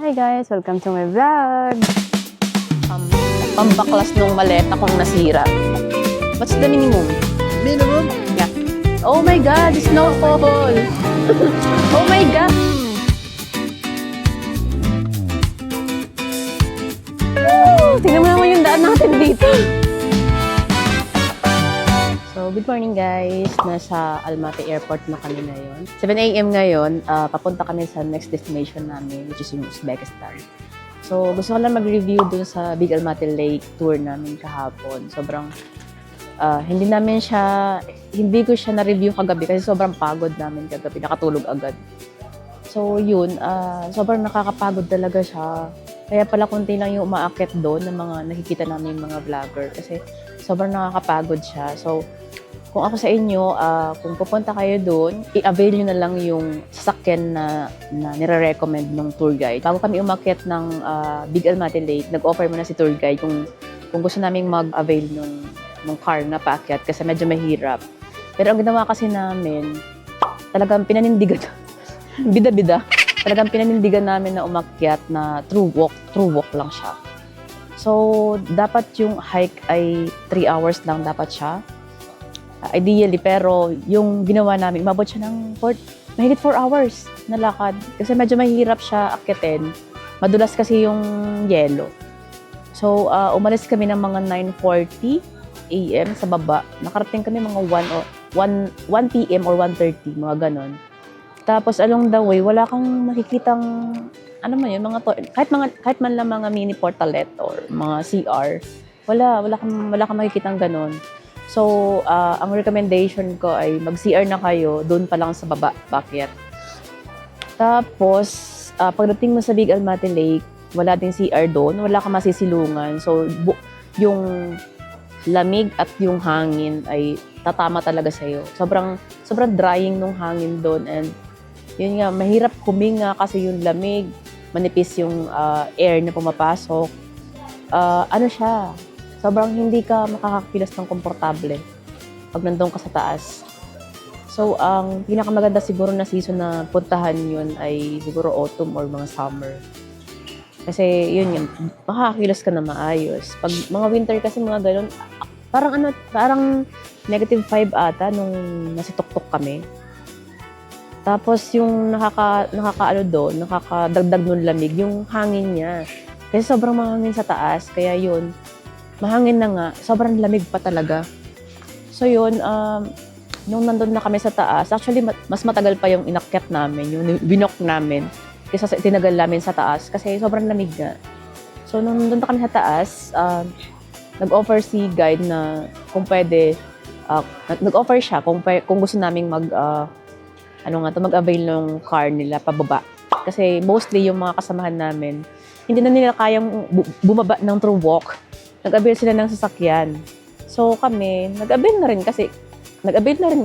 Hi guys! Welcome to my vlog! Pambaklas nung maleta kong nasira. What's the minimum? Minimum? Yeah. Oh my God! Snowfall! Oh my God! Woo! Tingnan mo naman yung daan natin dito. So, good morning guys. Nasa Almaty Airport na kami ngayon. 7 a.m. ngayon, papunta kami sa next destination namin, which is yung Uzbekistan. So, gusto ko lang mag-review dun sa Big Almaty Lake tour namin kahapon. Sobrang, hindi ko siya na-review kagabi kasi sobrang pagod namin kagabi. Nakatulog agad. So, yun, sobrang nakakapagod talaga siya. Kaya pala konti lang yung umaakyat doon ng mga nakikita namin mga vlogger kasi sobrang nakakapagod siya. So, kung ako sa inyo, kung pupunta kayo doon, i-avail nyo na lang yung sasakyan na nire-recommend ng tour guide. Bago kami umakyat ng Big Almaty Lake, nag-offer muna si tour guide kung gusto naming mag-avail ng car na paakyat kasi medyo mahirap. Pero ang ginawa kasi namin, talagang pinanindigan, bida-bida, talagang pinanindigan namin na umakyat na through walk lang siya. So, dapat yung hike ay 3 hours lang dapat siya. Ideally, pero yung ginawa namin, umabot siya ng mahigit 4 hours na lakad. Kasi medyo mahirap siya akyatin. Madulas kasi yung yelo. So, umalis kami ng mga 9:40 a.m. sa baba. Nakarating kami mga 1 p.m. or 1:30, mga ganon. Tapos along the way, wala kang makikitang, ano man yun, kahit man lang mga mini portalet or mga CR, wala kang makikitang ganon. So, ang recommendation ko ay mag-CR na kayo, doon pa lang sa baba, paakyat. Tapos, pagdating mo sa Big Almaty Lake, wala ding CR doon, wala kang masisilungan. So, yung lamig at yung hangin ay tatama talaga sa'yo. Sobrang drying nung hangin doon and yun nga, mahirap huminga kasi yung lamig, manipis yung air na pumapasok. Sobrang hindi ka makakakilos ng komportable pag nandun ka sa taas. So, ang pinakamaganda siguro na season na puntahan yun ay siguro autumn or mga summer. Kasi yun, makakakilos ka na maayos. Pag mga winter kasi mga ganun, parang -5 ata nung nasa tuktok kami. Tapos yung nakakadagdag nung lamig, yung hangin niya. Kasi sobrang mahangin sa taas, kaya yun, mahangin na nga, sobrang lamig pa talaga. So yun, nung nandun na kami sa taas, actually mas matagal pa yung inakyat namin, yung binok namin, kaysa tinagal namin sa taas kasi sobrang lamig nga. So nung nandun na kami sa taas, nag-offer si guide na kung pwede, nag-offer siya kung gusto naming mag-avail ng car nila pababa. Kasi mostly yung mga kasamahan namin, hindi na nila kayang bumaba ng through walk. Nag-avail sila ng sasakyan. So kami, nag-avail na rin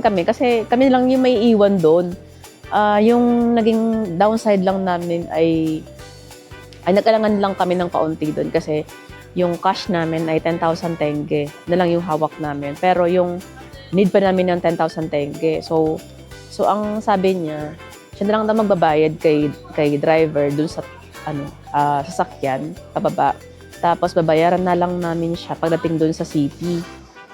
kami kasi kami lang yung may iwan doon. Yung naging downside lang namin ay nag-alangan lang kami ng kaunti doon kasi yung cash namin ay 10,000 tenge na lang yung hawak namin. Pero yung need pa namin ng 10,000 tenge. So ang sabi niya, siya na lang daw magbabayad kay driver doon sa sasakyan pababa. Tapos babayaran na lang namin siya pagdating doon sa city.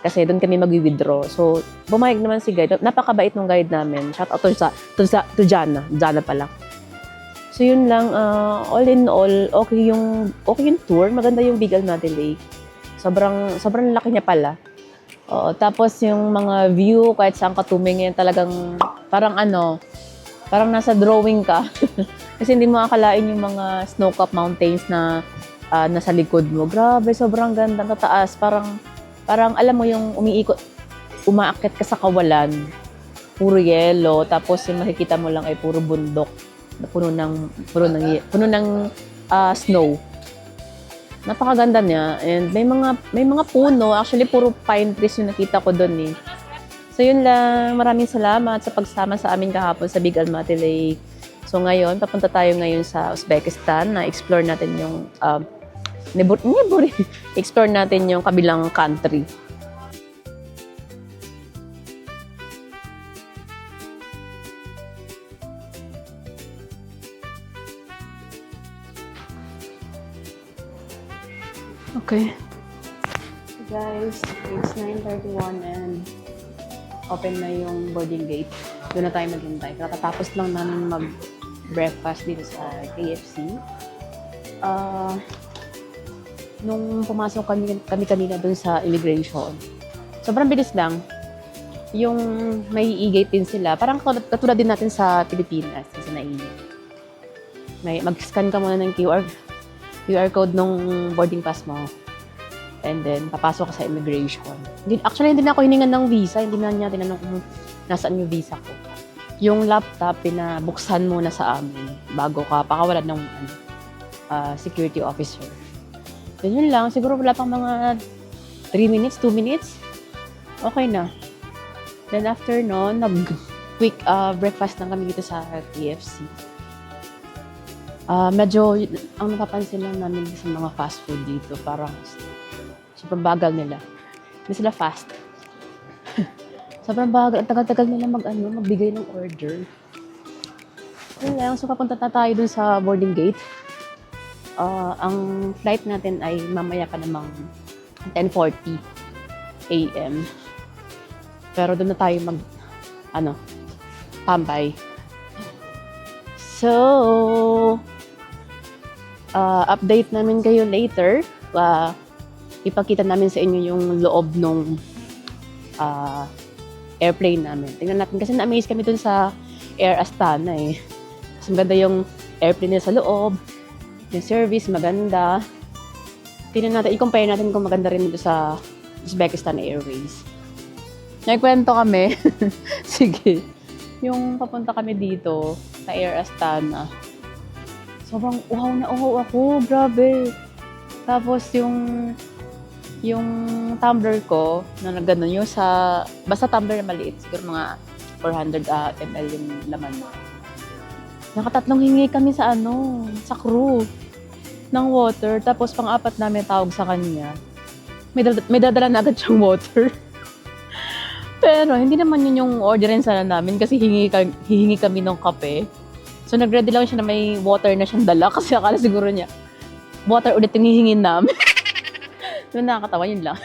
Kasi doon kami mag-withdraw. So, bumayag naman si guide. Napakabait ng guide namin. Shout out to Jana. Jana pala. So, yun lang. All in all, okay yung tour. Maganda yung Big Almaty Lake. Sobrang laki niya pala. Tapos yung mga view, kahit saan ka tumingin, talagang parang nasa drawing ka. Kasi hindi mo akalain yung mga snow-capped mountains na nasa likod mo. Grabe, sobrang ganda. Tataas. Parang alam mo yung umaakyat ka sa kawalan. Puro yelo. Tapos yung makikita mo lang ay puro bundok. Puno ng snow. Napakaganda niya. And may mga puno. Actually, puro pine trees yung nakita ko doon eh. So yun lang. Maraming salamat sa pagsama sa amin kahapon sa Big Almaty Lake. So ngayon, papunta tayo ngayon sa Uzbekistan na explore natin yung explore natin yung kabilang country. Okay. So guys, it's 9:31 and open na yung boarding gate. Doon na tayo maghintay. Katatapos lang namin mag-breakfast dito sa KFC. Nung pumasok kami kanina doon sa immigration, sobrang bilis lang. Yung may e-gate din sila. Parang katulad din natin sa Pilipinas, sa naiinit. Mag-scan ka muna ng QR code nung boarding pass mo. And then, papasok ka sa immigration. Actually, hindi na ako hiningan ng visa. Hindi na niya tinanong kung nasaan yung visa ko. Yung laptop, pinabuksan muna sa amin bago ka pakawalan ng security officer. Yun lang. Siguro wala pang mga 3 minutes, 2 minutes. Okay na. Then after no, nag-quick breakfast lang kami dito sa KFC. Medyo, ang napapansin lang namin sa mga fast food dito, parang sobrang bagal nila. Hindi sila fast. Sobrang bagal. Ang tagal-tagal nila magbigay ng order. Yun lang. So, papunta na tayo dun sa boarding gate. Ang flight natin ay mamaya pa namang 10:40 a.m. Pero doon na tayo tambay. So, update namin kayo later. Ipakita namin sa inyo yung loob ng airplane namin. Tingnan natin kasi na-amaze kami dun sa Air Astana eh. Kasi maganda yung airplane nila sa loob. Yung service, maganda. Tingnan natin, i-compare natin kung maganda rin dito sa Uzbekistan Airways. Nagkwento kami. Sige. Yung papunta kami dito sa Air Astana. Sobrang uhaw na uhaw ako. Grabe. Tapos yung tumbler ko na gano'n yung basta tumbler na maliit. Siguro mga 400 ml yung laman mo. Nakatatlong hingi kami sa crew ng water. Tapos pang-apat namin tawag sa kanya. May dadala na agad siyang water. Pero hindi naman yun yung orderin sana namin kasi hihingi kami ng kape. So nag-ready lang siya na may water na siyang dala kasi akala siguro niya water ulit yung hihingin namin. Yun nakakatawa, yun lang.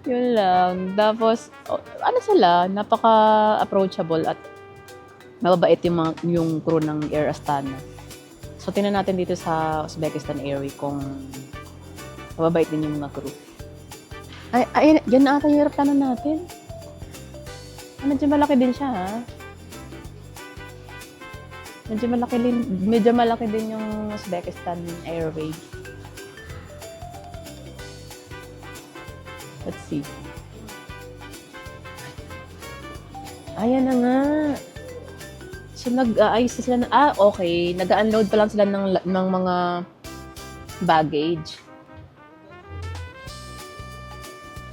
Yun lang. Tapos, sila, napaka-approachable at mababait yung crew ng Air Astana. So tingnan natin dito sa Uzbekistan Airways kung mababait din yung mga crew. Ay, dyan na ata yung aeroplano natin. Medyo malaki din siya, ha? Medyo malaki din yung Uzbekistan Airways. Let's see. Ayan na nga. So, nag-aayos na sila okay. Nag-unload pa lang sila ng mga baggage.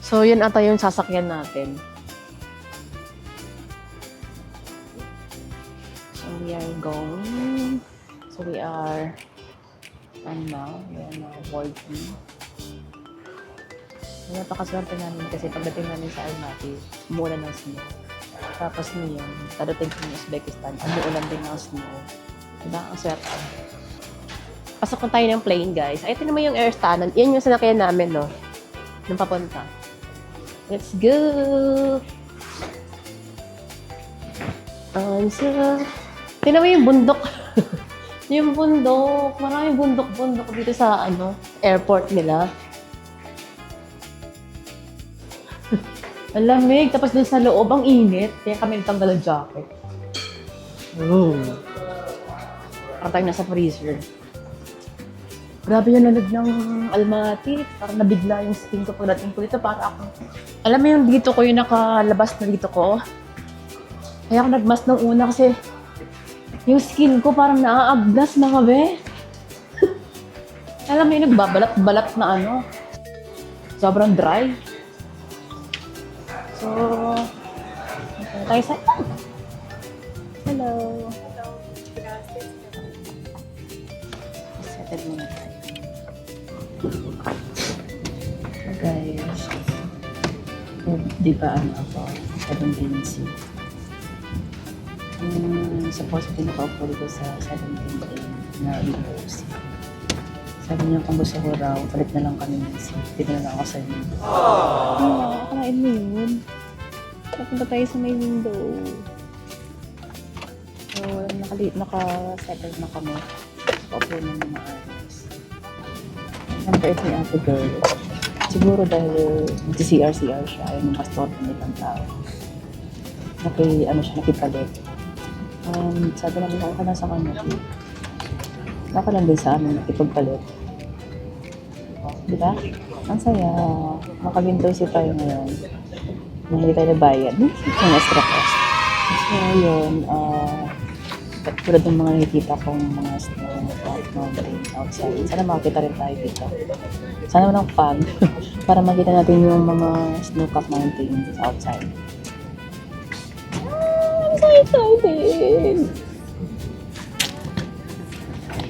So, yun ata yung sasakyan natin. So, we are going. So, we are now boarding. Napakaswerte namin kasi pagdating namin sa Almaty, umulan ng snow. Tapos ngayon, dadating kami sa Uzbekistan, umuulan din ng snow. Diba? Ang swerte. Pasok na tayo ng plane, guys. Ay, ito naman yung Air Astana. Yan yung sinakyan namin, no? Nung papunta. Let's go! Tingnan mo yung bundok. Yung bundok. Maraming bundok-bundok dito sa, airport nila. Ang lamig. Tapos dun sa loob, ang init. Kaya kami natanggal ang jacket. Parang tayo nasa freezer. Grabe yung lamig ng Almaty. Parang nabigla yung skin ko pagdating ko dito. Para ako. Alam mo yung dito ko, yung nakalabas na dito ko. Kaya ako nagmask ng una kasi yung skin ko parang naaagnas na kabe. Alam mo yung nagbabalat-balat na sobrang dry. So, tayo sa... Hello. Settle muna tayo. Guys. Di ba ako? 17C. Supposedly nakaupo dito sa 17A na university. Sabi niya kung gusto ko raw, palit na lang kami ng SIM. Pinala ako sa inyo. Kakain mo yun. Napunta tayo sa may window. So, naka-settle na kami. Opo na ng maayos. Nag-bait ni ate girl. Siguro dahil nag-CR-CR siya, ayaw ng pastor ng ibang tao. Nakipalit. Sabi namin ako na sa kanya. Baka lang din sa amin nakipagpalit. Diba? Ang saya. Maka-window seat tayo ngayon. Hindi tayo na bayad. Yung extra cost. So, yun. Tulad ng mga nakikita kong mga snow mountains outside. Sana makakita rin tayo dito. Sana walang fog para makita natin yung mga snow-capped mountains outside. I'm so excited!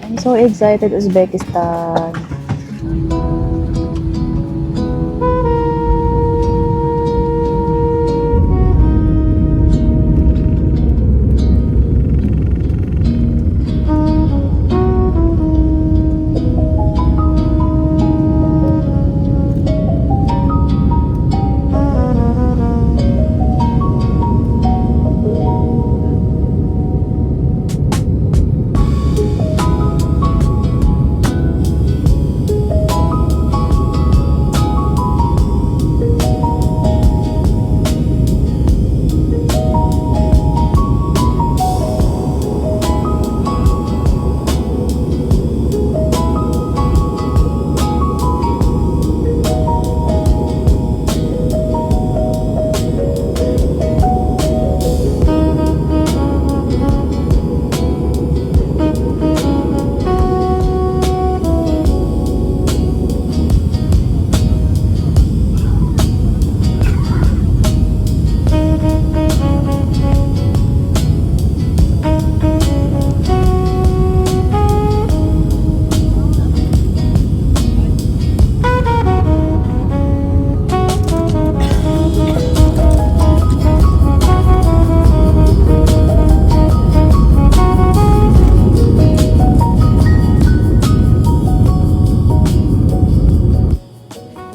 I'm so excited, Uzbekistan!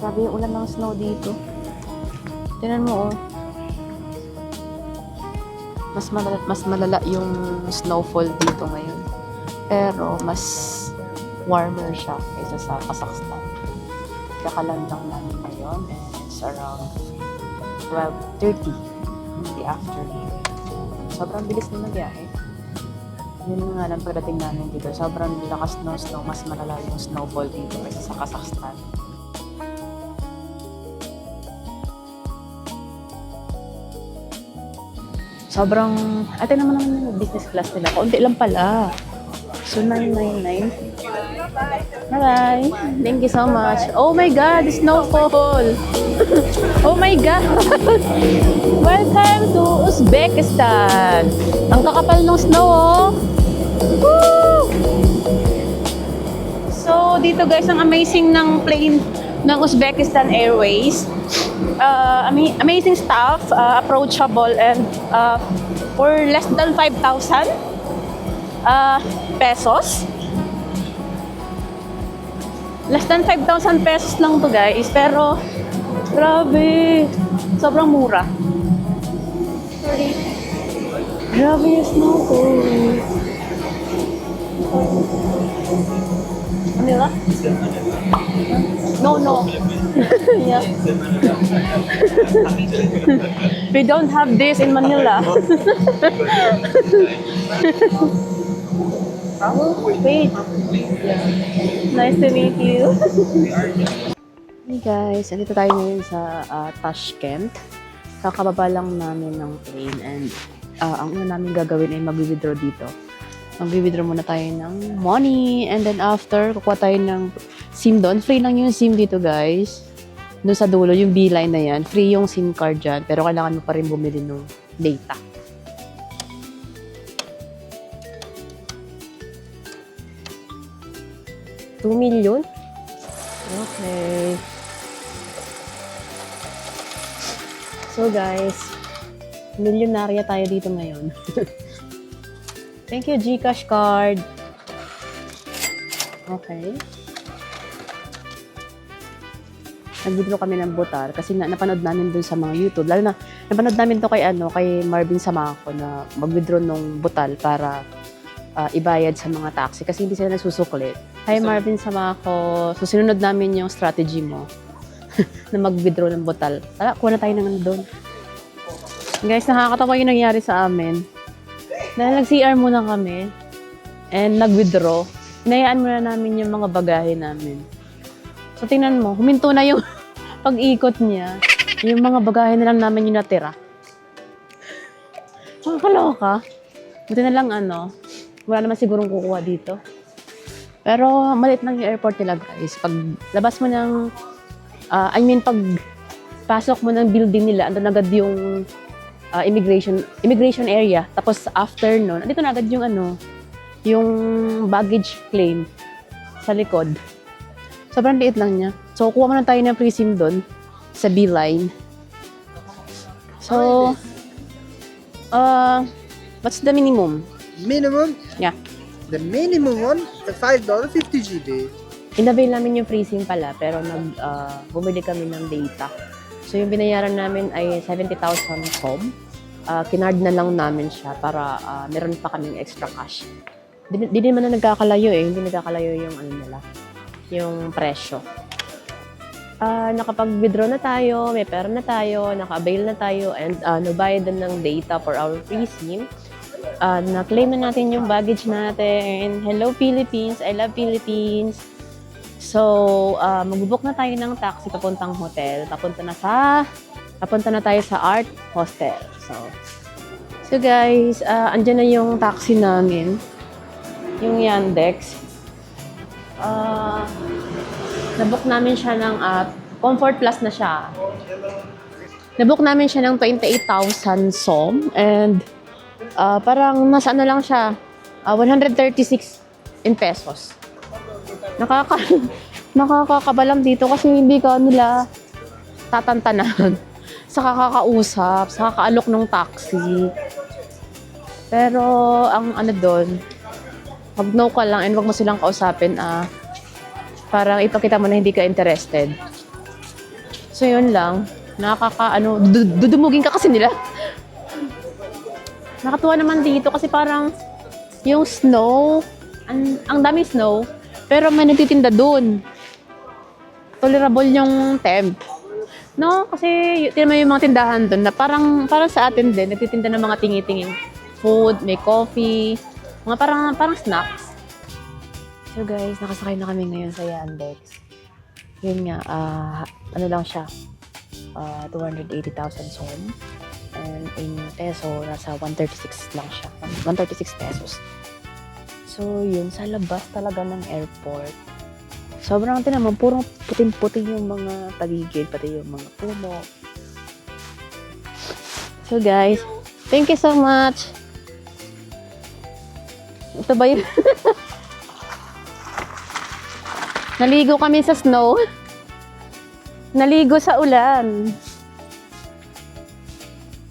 Grabe yung ulan ng snow dito. Tingnan mo, oh. Mas malala yung snowfall dito ngayon. Pero mas warmer siya kaysa sa Kazakhstan. Kakalandang namin ngayon and it's around 12:30 in the afternoon. Sobrang bilis na nagyahe. Yun nga lang pagdating namin dito. Sobrang lakas ng snow. Mas malala yung snowfall dito kaysa sa Kazakhstan. Sobrang, ate naman yung business class nila. Kaunti lang pala. So, 999. Bye-bye. Thank you so much. Oh my God, snowfall. Oh my God. Welcome to Uzbekistan. Ang kakapal ng snow, oh. Woo! So, dito guys, ang amazing ng plane ng Uzbekistan Airways. Amazing staff, approachable, and for less than 5,000 pesos. Less than 5,000 pesos lang to guys, pero grabe, sobrang mura. Sorry. Grabe yung snow ko. Manila? No. Yeah. We don't have this in Manila. Wait. Nice to meet you. Hey guys, andito tayo ngayon sa Tashkent. Kakababa lang namin ng plane and ang una namin gagawin ay mag-withdraw dito. Mag-withdraw muna tayo ng money and then after, kukuha tayo ng SIM doon. Free lang yung SIM dito guys. Doon sa dulo, yung B-line na yan. Free yung SIM card dyan, pero kailangan mo pa rin bumili ng data. $2 million? Okay. So guys, milyonarya tayo dito ngayon. Thank you, GCash card. Okay. nag-withdraw kami ng butal kasi napanood namin dun sa mga YouTube. Lalo na, napanood namin to kay Marvin Samaco na mag-withdraw ng butal para ibayad sa mga taxi kasi hindi sila nagsusuklit. Hi Marvin Samaco, so sinunod namin yung strategy mo na mag-withdraw ng butal. Tara, kuha na tayo ng ano doon. Guys, nakakatawa yung nangyari sa amin. Dahil nag-CR muna kami and nag-withdraw, hinayaan muna namin yung mga bagahe namin. So, tingnan mo, huminto na yung pag-ikot niya. Yung mga bagahe na lang namin yung natira. Makakaloka. Buti na lang wala naman sigurong kukuha dito. Pero, maliit lang yung airport nila, guys. Pag labas mo ng, pag pasok mo ng building nila, andun agad yung immigration area. Tapos after nun, andito na agad yung yung baggage claim sa likod. Sobrang liit lang niya. So, kuha muna tayo ng pre-sim doon sa B-line. So, what's the minimum? Minimum? Yeah. The minimum one, the $5, 50 GB. Inabail namin yung pre-sim pala, pero bumili kami ng data. So, yung binayaran namin ay 70,000 SOM. Kinard na lang namin siya para meron pa kaming extra cash. Di naman na nagkakalayo hindi nagkakalayo yung nila, yung presyo. Nakapag-withdraw na tayo, may pera na tayo, naka-avail na tayo, and nabayad na ng data for our pre-sim. Na-claim na natin yung baggage natin. Hello Philippines, I love Philippines. So, mag-book na tayo ng taxi papuntang hotel. Papunta na tayo sa Art Hostel. So guys, andyan na yung taxi namin. Yung Yandex. Nabook namin siya ng Comfort Plus na siya. Nabook namin siya ng 28,000 SOM and parang nasa lang siya, 136 in pesos. Nakakakabalang dito kasi hindi ka nila tatantanan sa kakakausap, sa kakaalok ng taxi. Pero ang doon, mag-no ka lang and wag mo silang kausapin parang ipakita mo na hindi ka interested. So yun lang, dudumugin ka kasi nila. Nakatuwa naman dito kasi parang yung snow, ang daming snow, pero may nagtitinda doon. Tolerable yung temp. No, kasi tingnan mo yung mga tindahan doon na parang sa atin din, nagtitinda ng mga tingi-tingin. Food, may coffee, mga parang snacks. So guys, nakasakay na kami ngayon sa Yandex. Yun nga, lang siya, 280,000 SOM. And in peso, nasa 136 lang siya. 136 pesos. So yun, sa labas talaga ng airport. Sobrang naman, puro puting-puting yung mga paligid, pati yung mga puno. So guys, thank you so much. Ito ba yun? Naligo kami sa snow. Naligo sa ulan.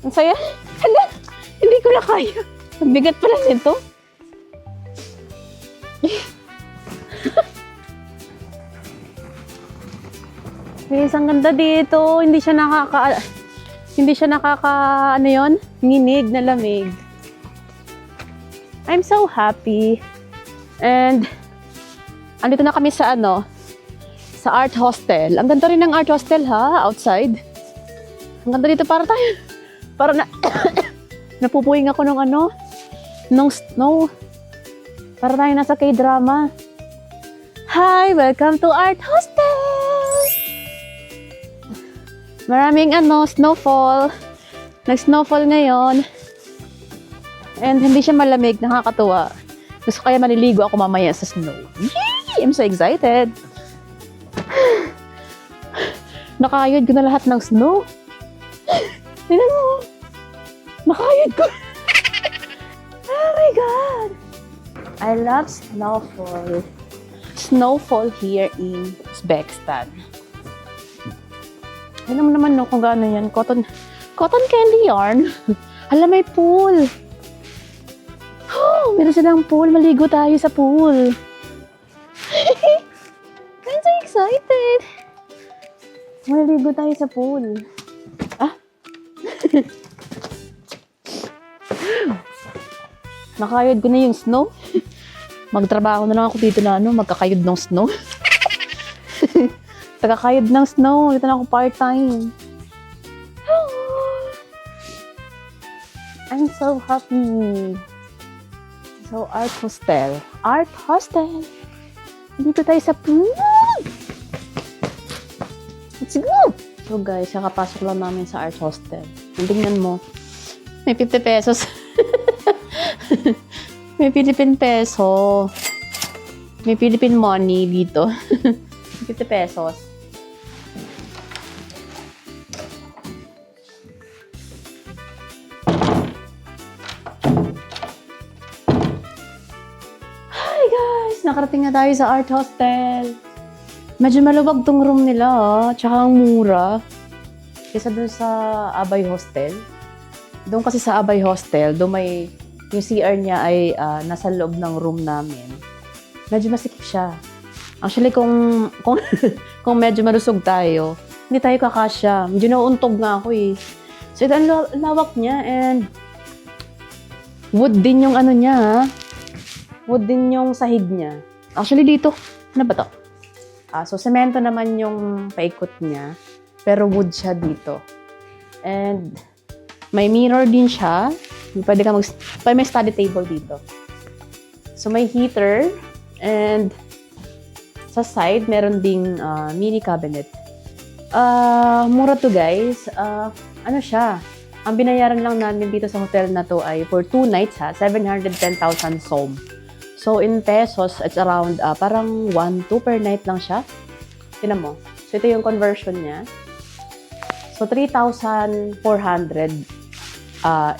Ang saya. Hala, hindi ko na kaya. Ang bigat pala nito. Guys, ang ganda dito. Hindi siya nakaka nginig na lamig. I'm so happy. And andito na kami sa sa Art Hostel. Ang ganda rin ng Art Hostel outside. Ang ganda dito para napupuwing ako ng snow. Para tayo nasa K-drama. Hi, welcome to Art Hostel. Maraming snowfall. Nag-snowfall ngayon. And hindi siya malamig, nakakatuwa. Gusto kaya maliligo ako mamaya sa snow. Yay! I'm so excited. Nakayod ko na lahat ng snow. Tignan mo. Nakayod ko. Oh my God. I love snowfall. Snowfall here in Uzbekistan. Alam mo naman kung gaano yan. Cotton candy yarn. Hala, may pool. Oh, meron silang pool. Maligo tayo sa pool. I'm so excited. Maliligo tayo sa pool. Ah! Nakayod ko na yung snow. Magtrabaho na lang ako dito na magkakayod ng snow. Tagakayod ng snow. Dito na ako part-time. I'm so happy. So, art hostel. Art hostel. Dito tayo sa pool. Let's go! So guys, kakapasok lang namin sa art hostel. Tingnan mo. May 50 pesos. May Philippine peso. May Philippine money dito. 50 pesos. Hi guys! Nakarating na tayo sa art hostel. Medyo maluwag tong room nila tsaka ang mura. Kesa dun sa Abay Hostel. Doon kasi sa Abay Hostel, doon may yung CR niya ay nasa loob ng room namin. Medyo masikip siya. Actually, kung kung medyo malusog tayo, hindi tayo kakasya. Medyo nauuntog nga ako eh. So, ito ang lawak niya and wood din yung ano niya. Wood din yung sahig niya. Actually, dito, ano ba to? So, semento naman yung paikot niya. Pero wood siya dito. And may mirror din siya. Pwede ka may study table dito. So, may heater. And sa side, meron ding mini cabinet. Mura to guys. Ano siya? Ang binayaran lang namin dito sa hotel na to ay for 2 nights 710,000 som. So, in pesos, it's around parang 1-2 per night lang siya. Tignan mo. So, ito yung conversion niya. So, 3,400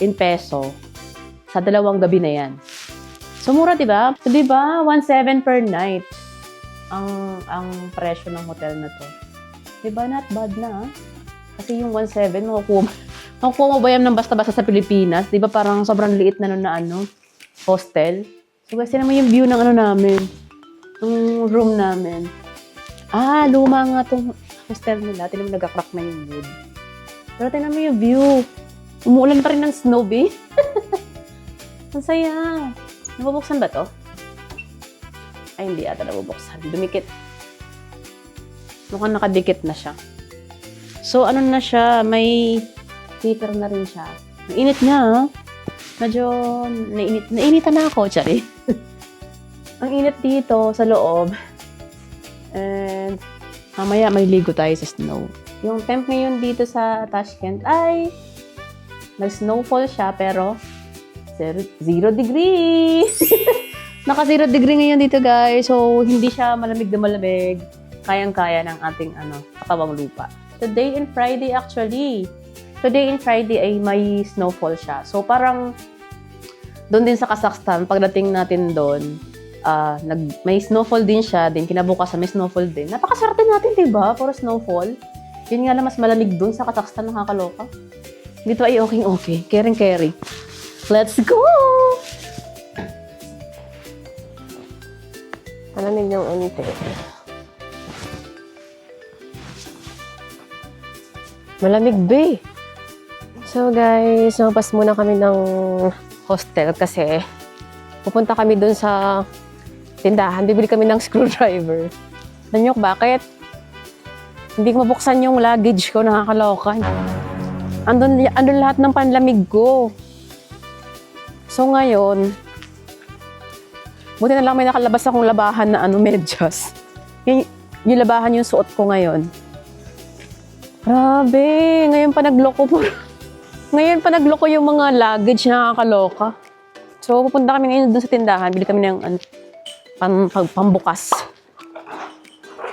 in peso sa 2 gabi na yan. So, mura, diba? So, diba? 1,700 per night ang presyo ng hotel na to. Diba? Not bad na. Kasi yung 1,700, makukuha mo ba yan ng basta-basta sa Pilipinas? Diba parang sobrang liit na nun na hostel? So, guys, tinan mo yung view ng namin. Yung room namin. Luma nga tong hostel nila. Tinan mo, nagka-crack na yung wood. Pero tinan mo yung view. Umuulan pa rin ng snow, eh. Ang saya. Nabubuksan ba to? Ay, hindi ata nabubuksan. Dumikit. Mukhang nakadikit na siya. So, ano na siya? May heater na rin siya. Ang init niya, medyo nainitan na ako, tsari. Ang init dito sa loob. And mamaya may ligo tayo sa snow. Yung temp ngayon dito sa Tashkent ay nag-snowfall siya pero 0 degree. Naka 0 degree ngayon dito guys. So hindi siya malamig na malamig. Kayang-kaya ng ating katawang lupa. Today and Friday actually. Today and Friday ay may snowfall siya. So parang doon din sa Kazakhstan, pagdating natin doon, may snowfall din siya, din kinabukasan may snowfall din. Napakaswerte natin, diba? Puro snowfall. Yun nga lang, mas malamig doon sa Kazakhstan, nakakaloka. Dito ay okay. Caring. Let's go! Alamin yung unti. Malamig, be. So guys, napas muna kami ng hostel kasi pupunta kami dun sa tindahan. Bibili kami ng screwdriver. Alam niyo bakit? Hindi ko mabuksan yung luggage ko, nakakaloka. Andun lahat ng panlamig ko. So ngayon, buti na lang may nakalabas akong labahan na medyas. Yung labahan yung suot ko ngayon. Grabe, ngayon pa nagloko yung mga luggage, nakakaloka. So pupunta kami ngayon dun sa tindahan, bili kami ng pambukas.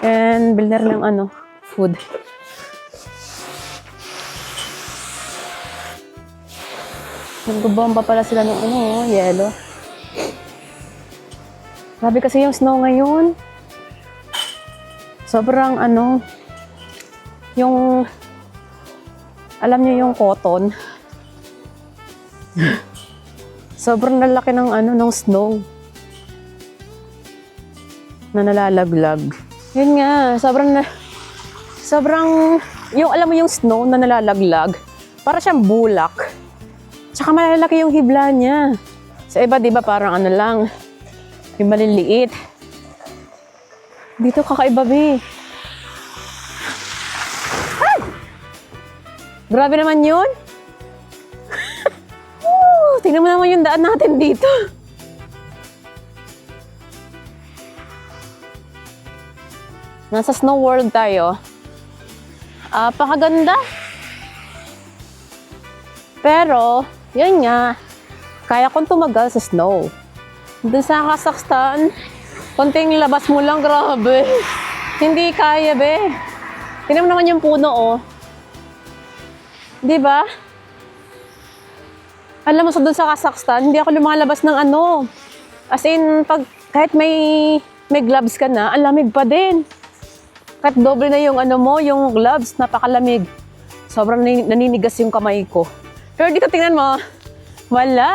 And bili na rin ng food. Nagbabomba pala sila ng yelo. Grabe kasi yung snow ngayon. Sobrang yung alam niyo yung cotton. Sobrang lalaki ng ng snow na nalalaglag. Yun nga, Sobrang, yung alam mo yung snow na nalalaglag, para siyang bulak. Tsaka malalaki yung hibla niya. Sa iba, di ba, parang ano lang, yung maliliit. Dito kakaiba, be. Ay! Grabe naman yun. Tingnan mo naman yung daan natin dito. Nasa Snow World tayo. Pakaganda. Pero, yun nga, kaya kong tumagal sa snow. Doon sa Kazakhstan, konting labas mo lang, grabe. Hindi kaya, be. Tingnan mo naman yung puno, oh. Di ba? Alam mo, sa doon sa Kazakhstan, hindi ako lumalabas ng ano. As in, kahit may gloves ka na, ang lamig pa din. Kahit doble na yung ano mo, yung gloves, napakalamig. Sobrang naninigas yung kamay ko. Pero dito tingnan mo, wala.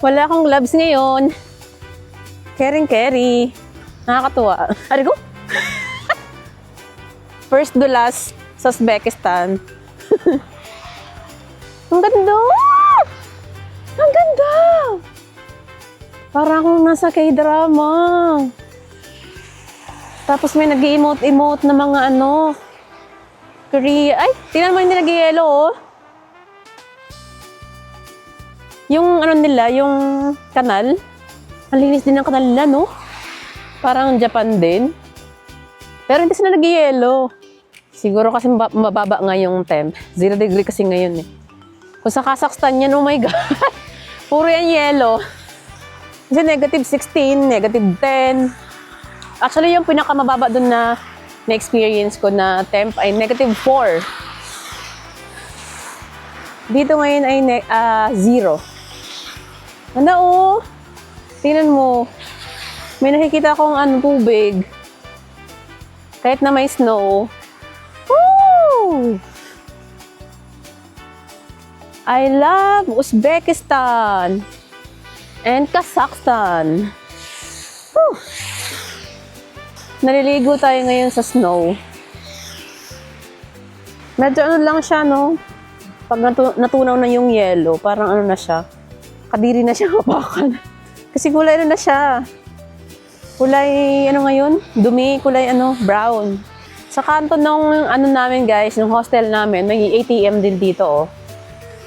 Wala akong gloves ngayon. Caring. Nakakatuwa. Ari ko? First to last sa Uzbekistan. Ang ganda! Ang ganda! Parang akong nasa K-drama. Tapos may nag-i-emote-emote na mga ano. Korea. Ay, tingnan mo hindi nag-yellow, oh. Yung ano nila, yung kanal. Ang linis din ng kanal nila, no? Parang Japan din. Pero hindi sila nag-yellow. Siguro kasi mababa nga yung temp. 0 degree kasi ngayon, eh. Kung sa Kazakhstan yan, oh my God. Puro yan yellow. Kasi -16, -10. Actually, yung pinakamababa dun na na-experience ko na temp ay -4. Dito ngayon ay 0. Ganda, oh. Tingnan mo. May nakikita akong tubig. Kahit na may snow. Woo! I love Uzbekistan and Kazakhstan. Woo! Naliligo tayo ngayon sa snow. Medyo ano lang siya, no? Pag natunaw na yung yellow, parang ano na siya. Kadiri na siya kapakan. Kasi kulay ano na siya. Kulay, ano ngayon? Dumi, kulay brown. Sa kanto ng namin guys, ng hostel namin, may ATM din dito, oh.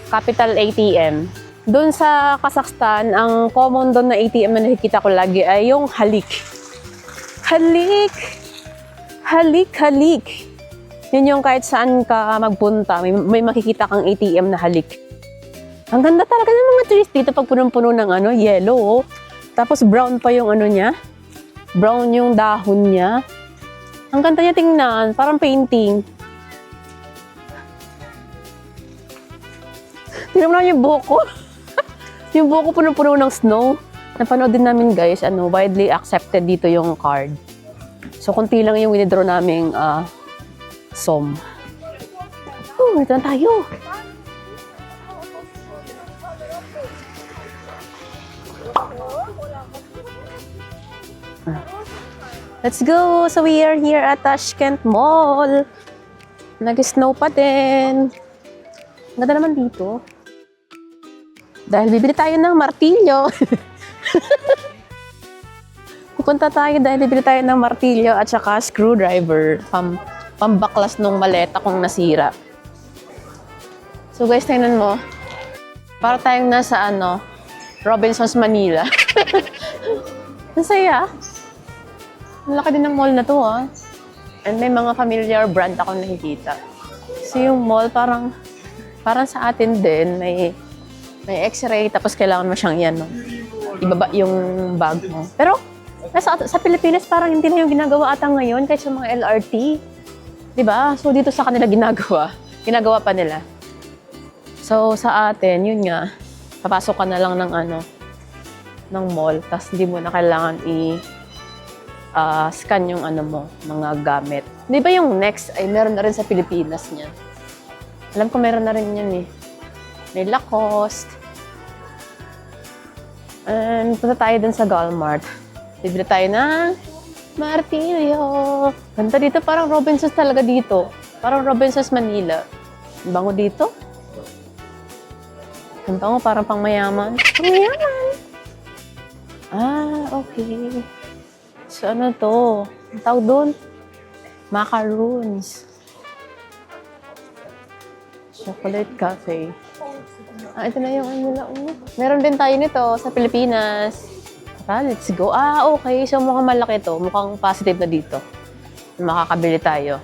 Capital ATM. Doon sa Kazakhstan, ang common doon na ATM na nakikita ko lagi ay yung halik. Halik. Yun yung kahit saan ka magpunta, may makikita kang ATM na halik. Ang ganda talaga ng mga trees dito pag punong-puno ng yellow. Oh. Tapos brown pa yung niya. Brown yung dahon niya. Ang ganda niya tingnan, parang painting. Tingnan mo na yung buhok ko. Yung buhok ko puno-puno ng snow. Napanood din namin guys, widely accepted dito yung card. So, konti lang yung winidraw naming SOM. Oh, ito na tayo. Let's go! So, we are here at Tashkent Mall. Nag-snow pa din. Ganda naman dito. Dahil bibili tayo ng martilyo. Pupunta tayo dahil bibili tayo ng martilyo at saka screwdriver. Pambaklas nung maleta kong nasira. So guys, tingnan mo. Para tayong nasa Robinsons, Manila. Ang saya. Ang laki din ng mall na to, ah. And may mga familiar brand akong nakikita. So yung mall parang sa atin din, may x-ray, tapos kailangan mo siyang ibaba yung bag mo. Pero sa Pilipinas parang hindi na yung ginagawa ata ngayon kahit sa mga LRT. Diba? So dito sa kanila ginagawa pa nila. So sa atin, yun nga, papasok ka na lang ng mall, tapos hindi mo na kailangan scan yung mga gamit. Di ba yung Next ay meron na rin sa Pilipinas niya? Alam ko meron na rin yun eh. May Lacoste. And punta tayo dun sa Walmart. Bibili tayo ng Martilyo. Ganda dito, parang Robinsons talaga dito. Parang Robinsons Manila. Ang bango dito. Ang bango, parang pang mayaman. Pang mayaman! Okay. So, ano to? Ang tawag doon? Macaroons. Chocolate cafe. Ito na yung ano nila. Meron din tayo nito sa Pilipinas. Let's go. Okay. So, mukhang malaki to. Mukhang positive na dito. Makakabili tayo.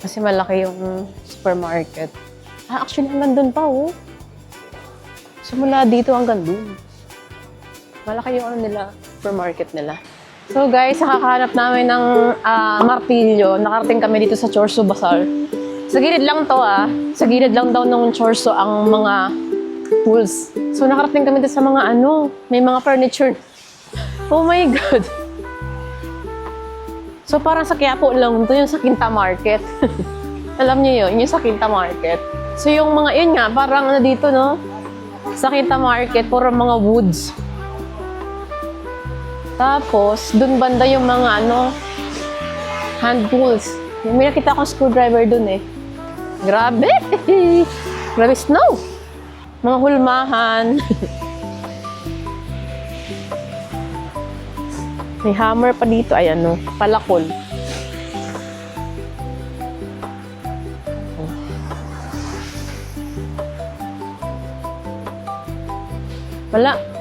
Kasi malaki yung supermarket. Actually, hanggang dun pa, oh. Simula dito hanggang dun. Malaki yung ano nila, supermarket nila. So, guys, nakakahanap namin ng martilyo. Nakarating kami dito sa Chorso Bazaar. Sa gilid lang to, Sa gilid lang daw ng Chorso ang mga pools. So, nakarating kami dito sa mga may mga furniture. Oh my God! So, parang sa Quiapo lang ito, yung sa Quinta Market. Alam niyo yun, yung sa Quinta Market. So, yung mga, yun nga, parang dito, no? Sa Quinta Market, puro mga woods. Tapos, dun banda yung mga, hand tools. May nakita akong screwdriver dun, Grabe! Grabe snow! Mga hulmahan. May hammer pa dito. Ayan, palakol. Wala.